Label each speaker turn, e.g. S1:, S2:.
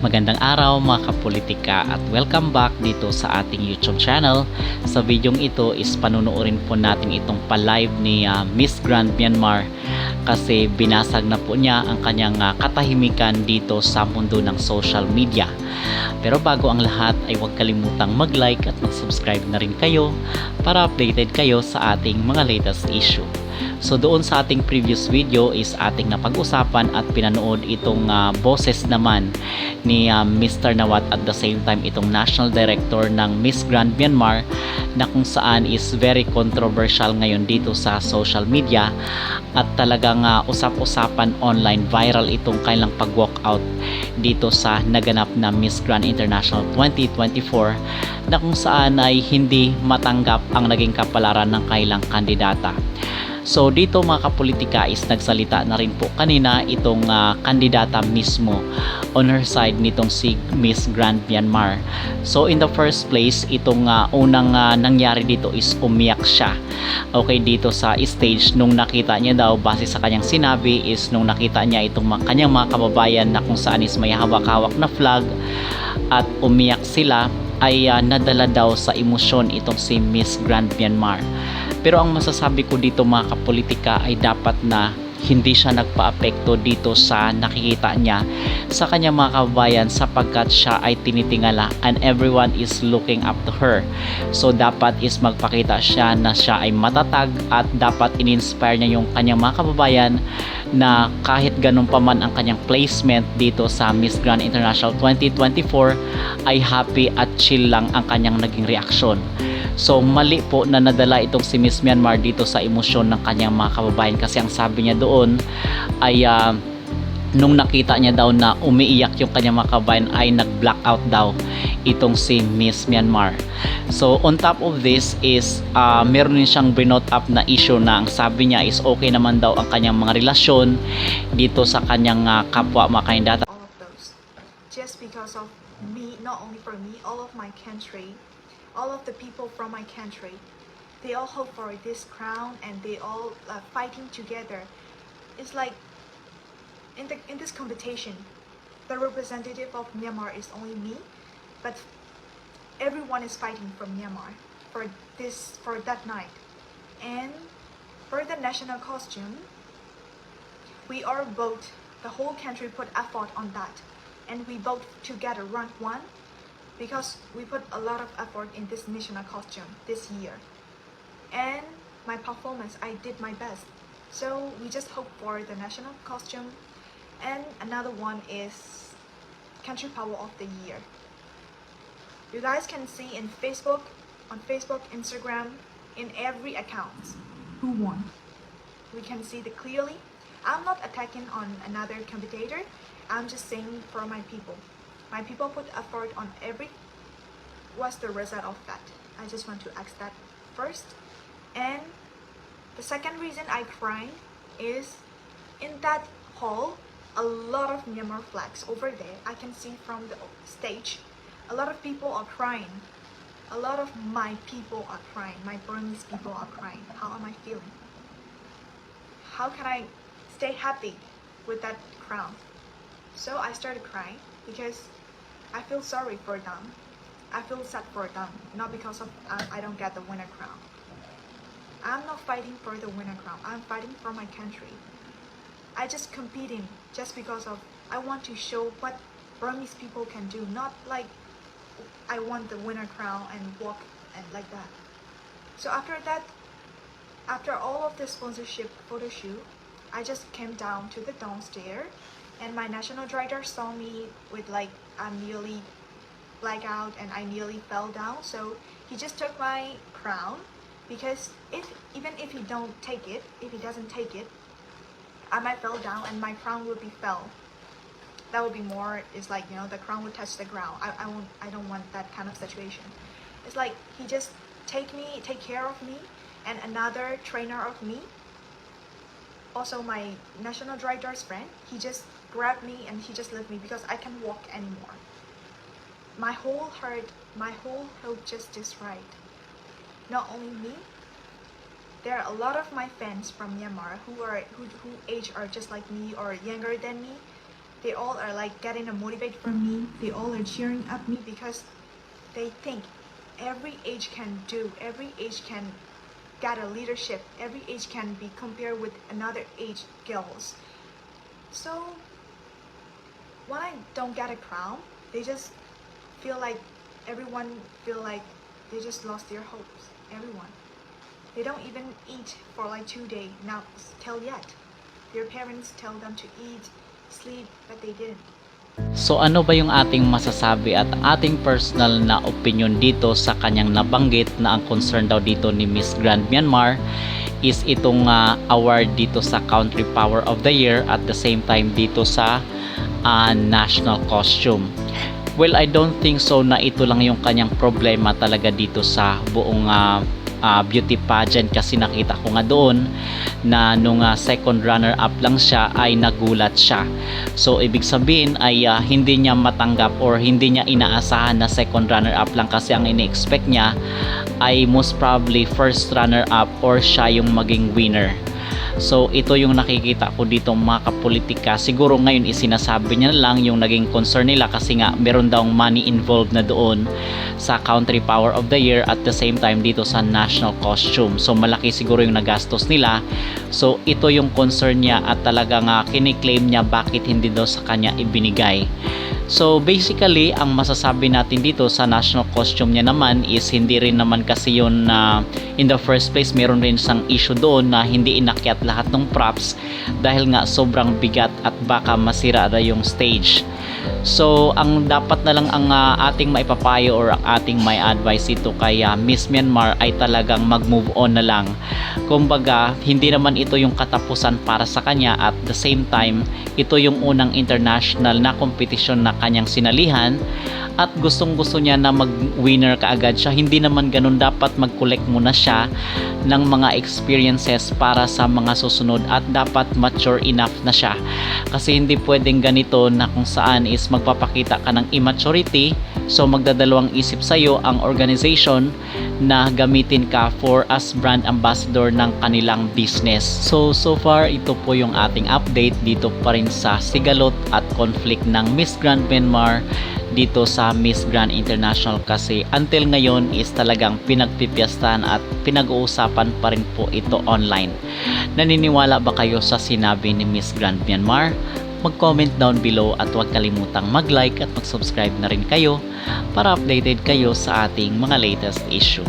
S1: Magandang araw mga kapolitika at welcome back dito sa ating YouTube channel. Sa videong ito is panunuorin po natin itong pa-live ni Miss Grand Myanmar kasi binasag na po niya ang kanyang katahimikan dito sa mundo ng social media. Pero bago ang lahat ay huwag kalimutang mag-like at mag-subscribe na rin kayo para updated kayo sa ating mga latest issue. So doon sa ating previous video is ating napag-usapan at pinanood itong boses naman ni Mr. Nawat at the same time itong National Director ng Miss Grand Myanmar na kung saan is very controversial ngayon dito sa social media at talagang usap-usapan online, viral itong kailang pag-walkout dito sa naganap na Miss Grand International 2024 na kung saan ay hindi matanggap ang naging kapalaran ng kailang kandidata. So dito mga kapolitika is nagsalita na rin po kanina itong kandidata mismo on her side nitong si Miss Grand Myanmar. So in the first place, itong unang nangyari dito is umiyak siya. Okay, dito sa stage nung nakita niya daw, base sa kanyang sinabi is nung nakita niya itong kanyang mga kababayan na kung saan is may hawak-hawak na flag at umiyak sila ay nadala daw sa emosyon itong si Miss Grand Myanmar. Pero ang masasabi ko dito mga kapolitika ay dapat na hindi siya nagpa-apekto dito sa nakikita niya sa kanyang mga kababayan sapagkat siya ay tinitingala and everyone is looking up to her. So dapat is magpakita siya na siya ay matatag at dapat in-inspire niya yung kanyang mga kababayan na kahit ganun pa man ang kanyang placement dito sa Miss Grand International 2024 ay happy at chill lang ang kanyang naging reaksyon. So mali po na nadala itong si Miss Myanmar dito sa emosyon ng kanyang mga kababayan kasi ang sabi niya doon ay nung nakita niya daw na umiiyak yung kanyang mga kababayan ay nag-blackout daw itong si Miss Myanmar. So on top of this is meron din siyang brinot up na issue na ang sabi niya is okay naman daw ang kanyang mga relasyon dito sa kanyang kapwa mga kandidata.
S2: All of those just because of me, not only for me, all of my country, all of the people from my country, they all hope for this crown and they all fighting together. It's like in this competition, the representative of Myanmar is only me, but everyone is fighting for Myanmar for that night. And for the national costume, we are both, the whole country put effort on that, and we both together rank one because we put a lot of effort in this national costume this year. And my performance, I did my best. So we just hope for the national costume. And another one is Country Power of the Year. You guys can see in Facebook, on Facebook, Instagram, in every account who won. We can see it clearly. I'm not attacking on another competitor. I'm just saying for my people. My people put effort on every. What's the result of that? I just want to ask that first. And the second reason I cry is in that hall, a lot of Myanmar flags over there. I can see from the stage, a lot of people are crying. A lot of my people are crying. My Burmese people are crying. How am I feeling? How can I stay happy with that crown? So I started crying because I feel sorry for them. I feel sad for them, not because of I don't get the winner crown. I'm not fighting for the winner crown. I'm fighting for my country. I just competing just because of I want to show what Burmese people can do, not like I want the winner crown and walk and like that. So after that, after all of the sponsorship photo shoot, I just came down to the downstairs and my national director saw me with like I'm nearly black out and I nearly fell down. So he just took my crown because even if he doesn't take it, I might fall down and my crown would be fell. That would be more is like, you know, the crown would touch the ground. I don't want that kind of situation. It's like he just take care of me and another trainer of me. Also my national director's friend, he just grabbed me and he just left me because I can't walk anymore. My whole heart, my whole hope just right. Not only me, there are a lot of my fans from Myanmar who age are just like me or younger than me. they all are like getting a motivate from me. They all are cheering up me because they think every age can do, every age can get a leadership, every age can be compared with another age girls. So when I don't get a crown, they just feel like everyone feel like they just lost their hopes. Everyone. They don't even eat for like 2 days now till yet. Their parents tell them to eat, sleep, but they didn't.
S1: So ano ba yung ating masasabi at ating personal na opinion dito sa kanyang nabanggit na ang concern daw dito ni Miss Grand Myanmar is itong award dito sa Country Power of the Year at the same time dito sa national costume. Well, I don't think so na ito lang yung kanyang problema talaga dito sa buong beauty pageant, kasi nakita ko nga doon na nung second runner up lang siya ay nagulat siya. So ibig sabihin ay hindi niya matanggap or hindi niya inaasahan na second runner up lang, kasi ang ini-expect niya ay most probably first runner up or siya yung maging winner. So ito yung nakikita ko dito mga kapolitika. Siguro ngayon isinasabi niya lang yung naging concern nila kasi nga meron daw money involved na doon sa Country Power of the Year at the same time dito sa national costume. So malaki siguro yung nagastos nila. So ito yung concern niya at talagang kiniklaim niya bakit hindi daw sa kanya ibinigay. So basically ang masasabi natin dito sa national costume niya naman is hindi rin naman kasi yun na in the first place meron rin isang issue doon na hindi inakyat lahat ng props dahil nga sobrang bigat at baka masira na yung stage. So ang dapat na lang ang ating maipapayo or ang ating may advice ito kay Miss Myanmar ay talagang mag-move on na lang. Kumbaga hindi naman ito yung katapusan para sa kanya at the same time ito yung unang international na kompetisyon na kanyang sinalihan at gustong gusto niya na mag-winner kaagad siya. Hindi naman ganun, dapat mag-collect muna siya ng mga experiences para sa mga susunod at dapat mature enough na siya, kasi hindi pwedeng ganito na kung saan is magpapakita ka ng immaturity. So magdadalawang isip sa'yo ang organization na gamitin ka for as brand ambassador ng kanilang business. So far ito po yung ating update dito pa rin sa sigalot at conflict ng Miss Grand Myanmar dito sa Miss Grand International, kasi until ngayon is talagang pinagpipiyastahan at pinag-uusapan pa rin po ito online. Naniniwala ba kayo sa sinabi ni Miss Grand Myanmar? Mag-comment down below at huwag kalimutang mag-like at mag-subscribe na rin kayo para updated kayo sa ating mga latest issue.